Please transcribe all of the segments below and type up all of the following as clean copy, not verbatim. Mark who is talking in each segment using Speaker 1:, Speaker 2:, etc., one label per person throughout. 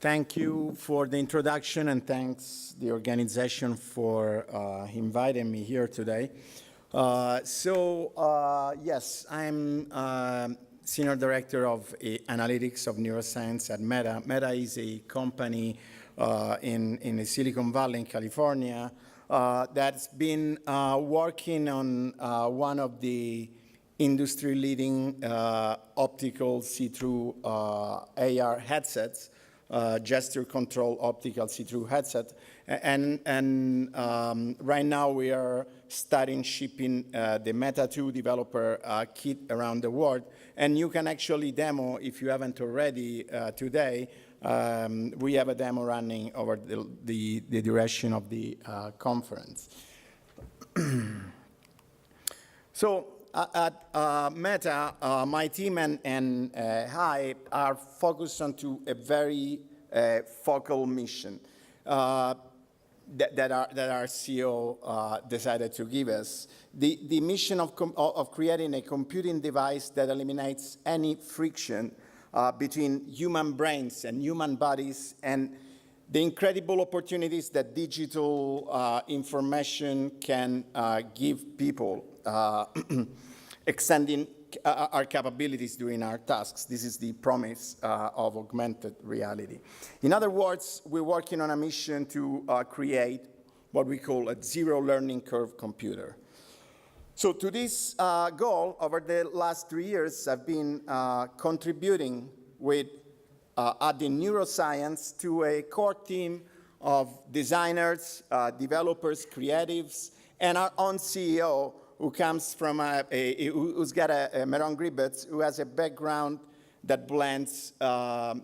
Speaker 1: Thank you for the introduction, and thanks the organization for inviting me here today. Yes, I'm Senior Director of Analytics of Neuroscience at Meta. Meta is a company in the Silicon Valley in California that's been working on one of the industry-leading optical see-through AR headsets, gesture control optical see-through headset. And right now we are starting shipping the Meta 2 developer kit around the world. And you can actually demo, if you haven't already today, we have a demo running over the duration of the conference. So at Meta, my team and I are focused on a very focal mission that our CEO decided to give us. The mission of creating a computing device that eliminates any friction between human brains and human bodies, and the incredible opportunities that digital information can give people, extending our capabilities doing our tasks. This is the promise of augmented reality. In other words, we're working on a mission to create what we call a zero learning curve computer. So to this goal, over the last 3 years, I've been contributing with adding neuroscience to a core team of designers, developers, creatives, and our own CEO, who comes from who's got a Meron Gribbets, who has a background that blends UI,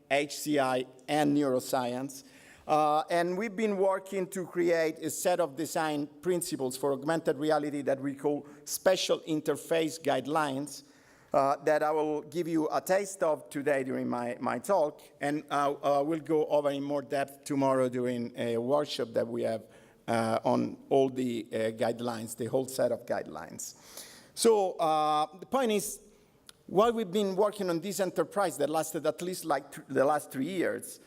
Speaker 1: HCI, and neuroscience. And we've been working to create a set of design principles for augmented reality that we call special interface guidelines that I will give you a taste of today during my talk. And we'll go over in more depth tomorrow during a workshop that we have on all the guidelines, the whole set of guidelines. So the point is, while we've been working on this enterprise that lasted at least like the last 3 years,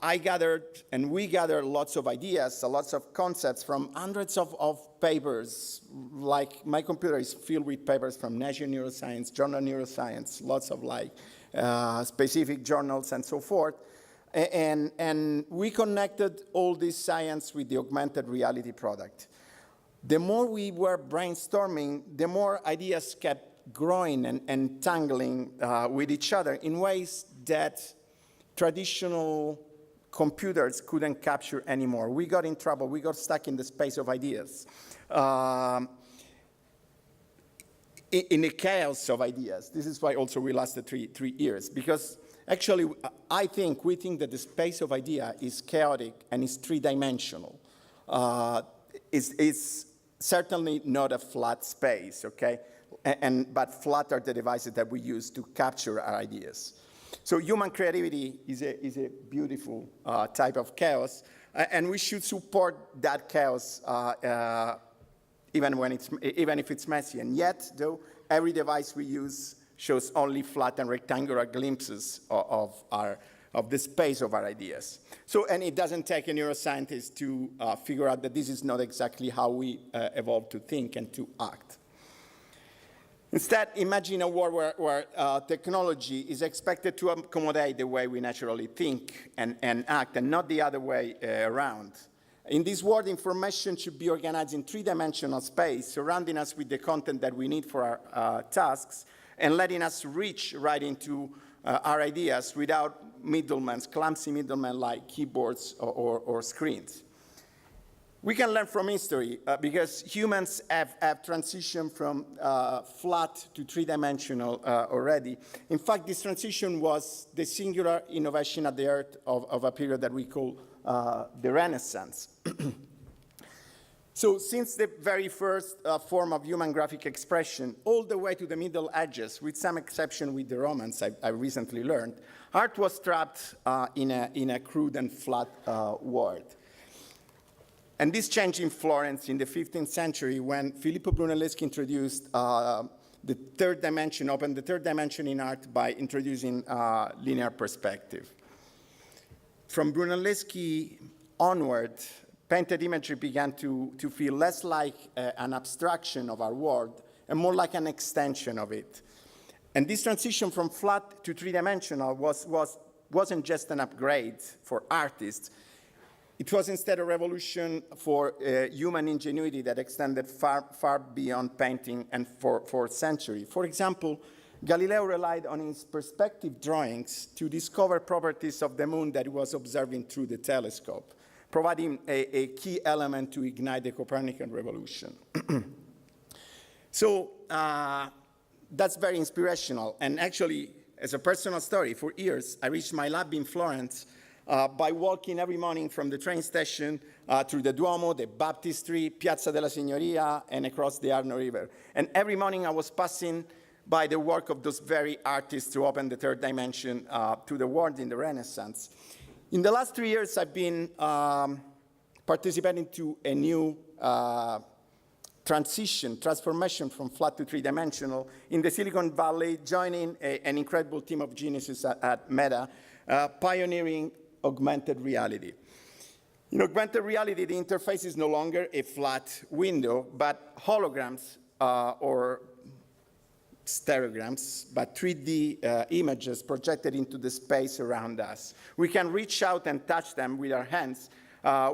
Speaker 1: I gathered, and we gathered lots of ideas, lots of concepts from hundreds of papers. Like, my computer is filled with papers from Nature Neuroscience, Journal Neuroscience, lots of specific journals and so forth. And we connected all this science with the augmented reality product. The more we were brainstorming, the more ideas kept growing and tangling with each other in ways that traditional computers couldn't capture anymore. We got in trouble. We got stuck in the space of ideas, in the chaos of ideas. This is why also we lasted three years, because actually, we think that the space of idea is chaotic and is three-dimensional. It's certainly not a flat space, okay? But flat are the devices that we use to capture our ideas. So human creativity is a beautiful type of chaos, and we should support that chaos even if it's messy. And yet, though, every device we use shows only flat and rectangular glimpses of the space of our ideas. So, and it doesn't take a neuroscientist to figure out that this is not exactly how we evolved to think and to act. Instead, imagine a world where technology is expected to accommodate the way we naturally think and act, and not the other way around. In this world, information should be organized in three-dimensional space, surrounding us with the content that we need for our tasks, and letting us reach right into our ideas without clumsy middlemen like keyboards or screens. We can learn from history because humans have transitioned from flat to three-dimensional already. In fact, this transition was the singular innovation at the heart of a period that we call the Renaissance. So since the very first form of human graphic expression, all the way to the Middle Ages, with some exception with the Romans, I recently learned, art was trapped in a crude and flat world. And this changed in Florence in the 15th century when Filippo Brunelleschi introduced the third dimension, open the third dimension in art by introducing linear perspective. From Brunelleschi onward, painted imagery began to feel less like an abstraction of our world and more like an extension of it. And this transition from flat to three-dimensional wasn't just an upgrade for artists. It was instead a revolution for human ingenuity that extended far beyond painting and for centuries. For example, Galileo relied on his perspective drawings to discover properties of the moon that he was observing through the telescope, providing a key element to ignite the Copernican revolution. So that's very inspirational. And actually, as a personal story, for years, I reached my lab in Florence by walking every morning from the train station through the Duomo, the Baptistry, Piazza della Signoria, and across the Arno River. And every morning I was passing by the work of those very artists to open the third dimension to the world in the Renaissance. In the last 3 years, I've been participating to a new transformation from flat to three-dimensional in the Silicon Valley, joining an incredible team of geniuses at Meta, pioneering augmented reality. In augmented reality, the interface is no longer a flat window, but holograms or stereograms, but 3D images projected into the space around us. We can reach out and touch them with our hands.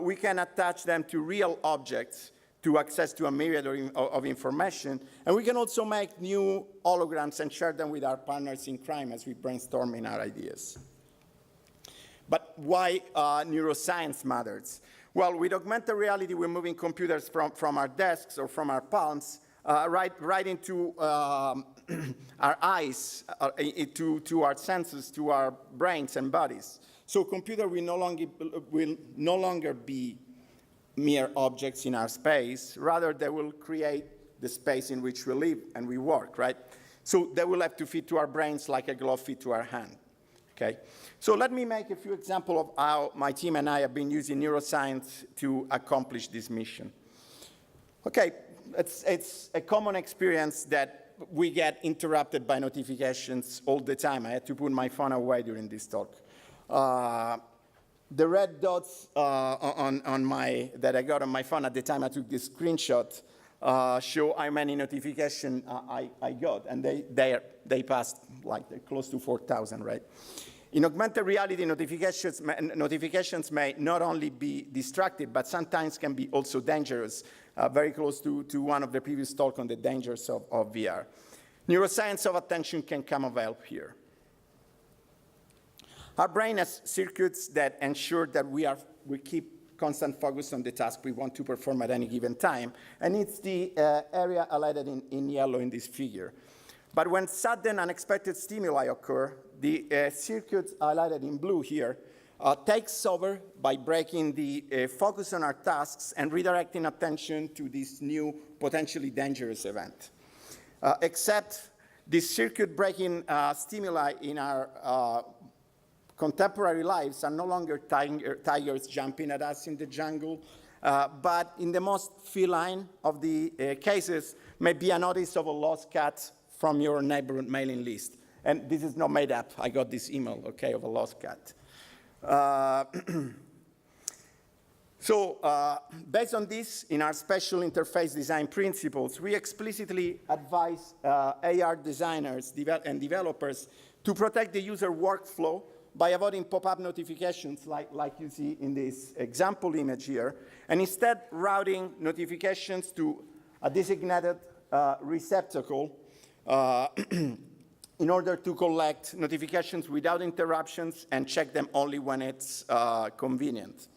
Speaker 1: We can attach them to real objects to access to a myriad of information. And we can also make new holograms and share them with our partners in crime as we brainstorm in our ideas. But why neuroscience matters? Well, with augmented reality, we're moving computers from our desks or from our palms right into our eyes, to our senses, to our brains and bodies. So computer will no longer be mere objects in our space. Rather, they will create the space in which we live and we work, right? So they will have to fit to our brains like a glove fit to our hand, okay? So let me make a few examples of how my team and I have been using neuroscience to accomplish this mission. Okay, it's a common experience that we get interrupted by notifications all the time. I had to put my phone away during this talk. The red dots that I got on my phone at the time I took this screenshot show how many notifications I got, and they passed like close to 4,000, right? In augmented reality, notifications may not only be distractive, but sometimes can be also dangerous, very close to one of the previous talks on the dangers of VR. Neuroscience of attention can come of help here. Our brain has circuits that ensure that we keep constant focus on the task we want to perform at any given time, and it's the area highlighted in yellow in this figure. But when sudden, unexpected stimuli occur, the circuit highlighted in blue here takes over by breaking the focus on our tasks and redirecting attention to this new, potentially dangerous event. Except this circuit-breaking stimuli in our contemporary lives are no longer tigers jumping at us in the jungle, but in the most feline of the cases may be a notice of a lost cat from your neighborhood mailing list. And this is not made up. I got this email, okay, of a lost cat. So based on this, in our special interface design principles, we explicitly advise AR designers and developers to protect the user workflow by avoiding pop-up notifications like you see in this example image here, and instead routing notifications to a designated receptacle in order to collect notifications without interruptions and check them only when it's convenient.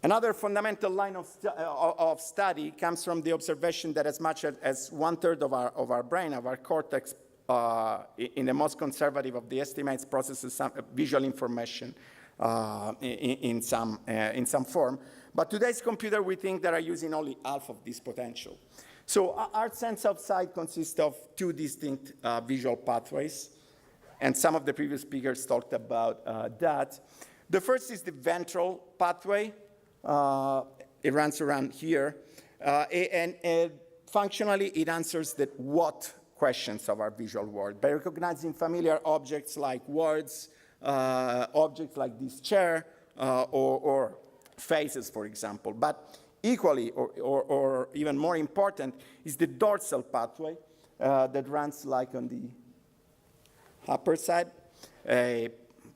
Speaker 1: Another fundamental line of study comes from the observation that as much as 1/3 of our brain, of our cortex, in the most conservative of the estimates, processes some visual information in some form. But today's computer, we think, that are using only half of this potential. So our sense of sight consists of two distinct visual pathways, and some of the previous speakers talked about that. The first is the ventral pathway. It runs around here, and functionally, it answers the what questions of our visual world by recognizing familiar objects like words, objects like this chair, or faces, for example. But equally, or even more important, is the dorsal pathway that runs like on the upper side,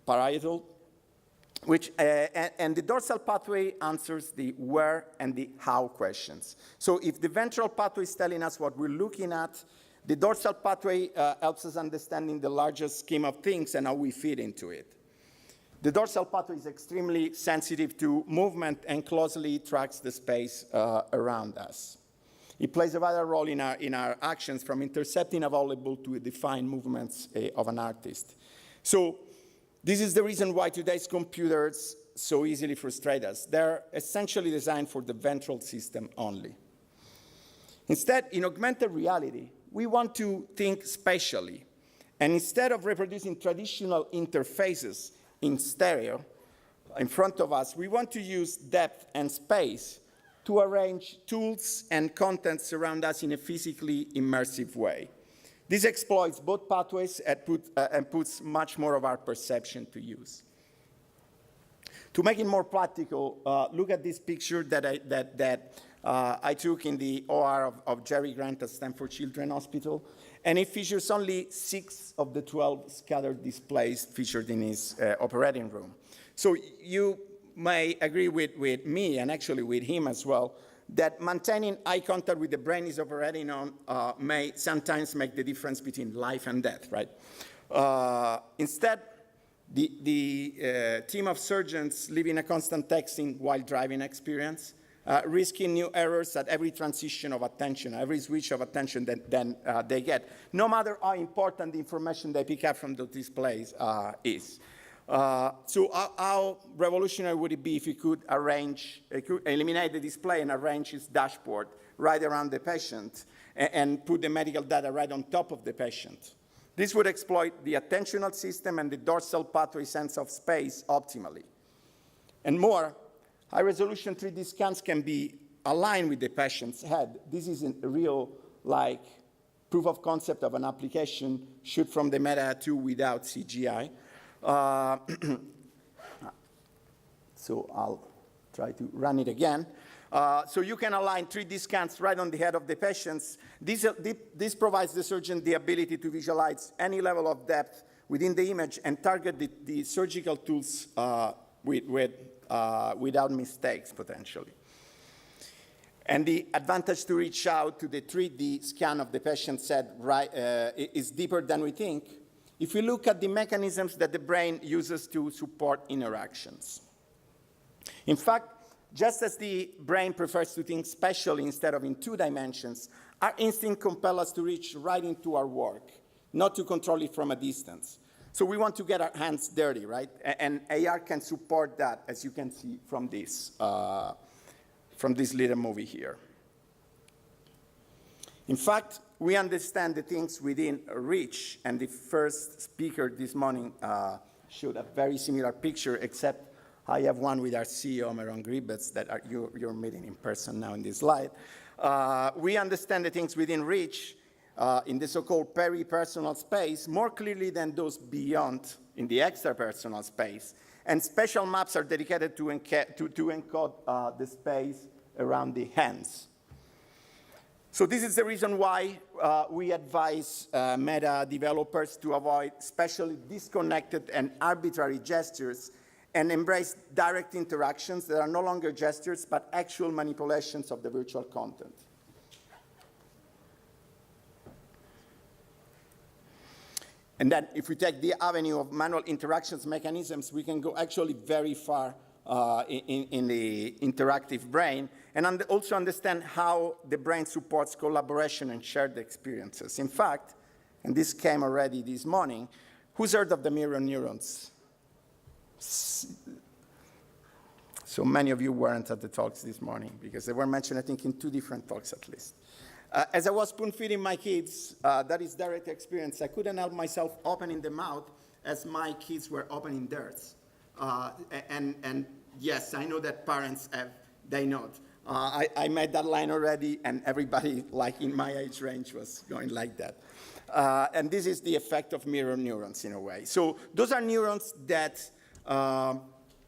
Speaker 1: parietal, which, and the dorsal pathway answers the where and the how questions. So if the ventral pathway is telling us what we're looking at, the dorsal pathway helps us understanding the larger scheme of things and how we fit into it. The dorsal pathway is extremely sensitive to movement and closely tracks the space around us. It plays a vital role in our actions, from intercepting available to define movements of an artist. So this is the reason why today's computers so easily frustrate us. They're essentially designed for the ventral system only. Instead, in augmented reality, we want to think spatially. And instead of reproducing traditional interfaces in stereo in front of us, we want to use depth and space to arrange tools and contents around us in a physically immersive way. This exploits both pathways and puts much more of our perception to use. To make it more practical, look at this picture that I took in the OR of Jerry Grant at Stanford Children's Hospital, and it features only 6 of the 12 scattered displays featured in his operating room. So you may agree with me, and actually with him as well, that maintaining eye contact with the brain is operating on may sometimes make the difference between life and death, right? Instead, the team of surgeons live in a constant texting while driving experience, risking new errors at every transition of attention, every switch of attention that they get, no matter how important the information they pick up from the displays is. So how revolutionary would it be if you could eliminate the display and arrange its dashboard right around the patient and put the medical data right on top of the patient? This would exploit the attentional system and the dorsal pathway sense of space optimally. And more, high-resolution 3D scans can be aligned with the patient's head. This is a real, proof of concept of an application shoot from the Meta 2 without CGI. So I'll try to run it again. So you can align 3D scans right on the head of the patients. This provides the surgeon the ability to visualize any level of depth within the image and target the surgical tools without mistakes, potentially. And the advantage to reach out to the 3D scan of the patient's head is deeper than we think if we look at the mechanisms that the brain uses to support interactions. In fact, just as the brain prefers to think spatially instead of in 2 dimensions, our instinct compels us to reach right into our work, not to control it from a distance. So we want to get our hands dirty, right? And AR can support that, as you can see from this little movie here. In fact, we understand the things within reach, and the first speaker this morning showed a very similar picture, except I have one with our CEO, Meron Gribetz, that you're meeting in person now in this slide. We understand the things within reach in the so-called peri-personal space more clearly than those beyond in the extra-personal space. And special maps are dedicated to encode the space around the hands. So this is the reason why we advise Meta developers to avoid spatially disconnected and arbitrary gestures and embrace direct interactions that are no longer gestures, but actual manipulations of the virtual content. And then if we take the avenue of manual interactions mechanisms, we can go actually very far in the interactive brain, and also understand how the brain supports collaboration and shared experiences. In fact, and this came already this morning, who's heard of the mirror neurons? So many of you weren't at the talks this morning, because they were mentioned, I think, in 2 different talks at least. As I was spoon-feeding my kids, that is direct experience, I couldn't help myself opening the mouth as my kids were opening theirs. And yes, I know that parents they not. I made that line already, and everybody, like in my age range, was going like that. And this is the effect of mirror neurons in a way. So those are neurons that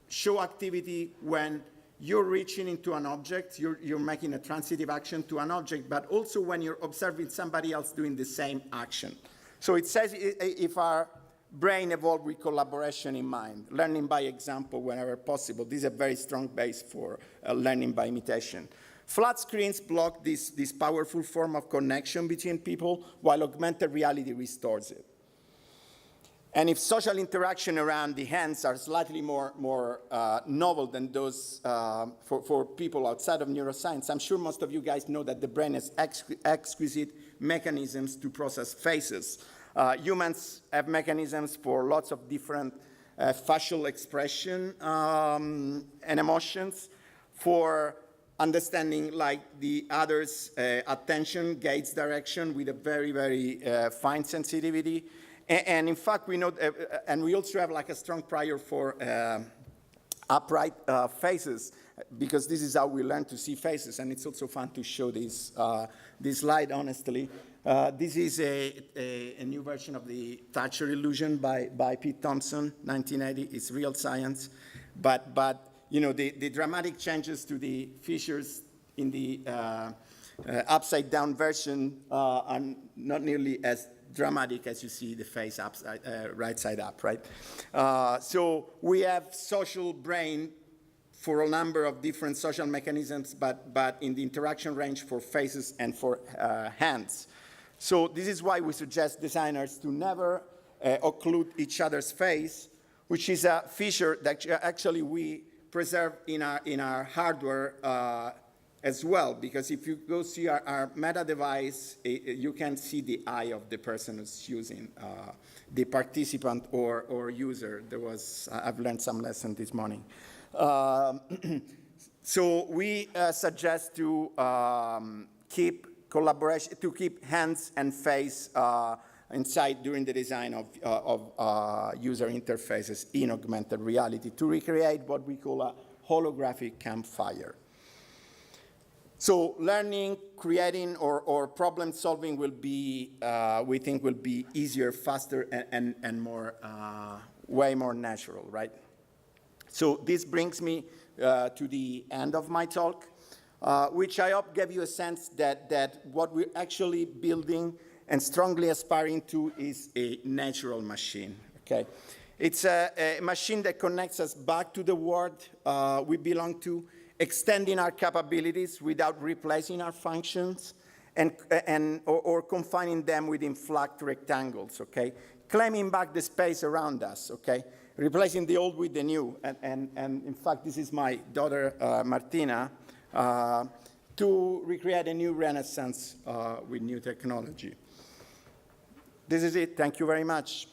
Speaker 1: show activity when you're reaching into an object, you're making a transitive action to an object, but also when you're observing somebody else doing the same action. So it says if our brain evolved with collaboration in mind, learning by example whenever possible. This is a very strong base for learning by imitation. Flat screens block this powerful form of connection between people, while augmented reality restores it. And if social interaction around the hands are slightly more novel than those for people outside of neuroscience, I'm sure most of you guys know that the brain has exquisite mechanisms to process faces. Humans have mechanisms for lots of different facial expression and emotions, for understanding like the other's attention, gaze direction with a very, very fine sensitivity. And in fact, we know, and we also have like a strong prior for upright faces, because this is how we learn to see faces, and it's also fun to show this slide, honestly. This is a new version of the Thatcher illusion by Pete Thompson, 1980. It's real science, but you know, the dramatic changes to the features in the upside-down version are not nearly as dramatic as you see the face right side up, right? So we have social brain for a number of different social mechanisms, but in the interaction range for faces and for hands. So this is why we suggest designers to never occlude each other's face, which is a feature that actually we preserve in our hardware as well, because if you go see our Meta device, you can see the eye of the person who's using, the participant or user. I've learned some lesson this morning. So we suggest to keep collaboration, to keep hands and face inside during the design of user interfaces in augmented reality to recreate what we call a holographic campfire. So learning, creating, or problem solving will be, we think, will be easier, faster, and more, way more natural, right? So this brings me to the end of my talk, which I hope gave you a sense that what we're actually building and strongly aspiring to is a natural machine, okay? It's a machine that connects us back to the world we belong to, extending our capabilities without replacing our functions or confining them within flat rectangles, okay? Claiming back the space around us, okay? Replacing the old with the new. And in fact, this is my daughter, Martina, to recreate a new renaissance with new technology. This is it. Thank you very much.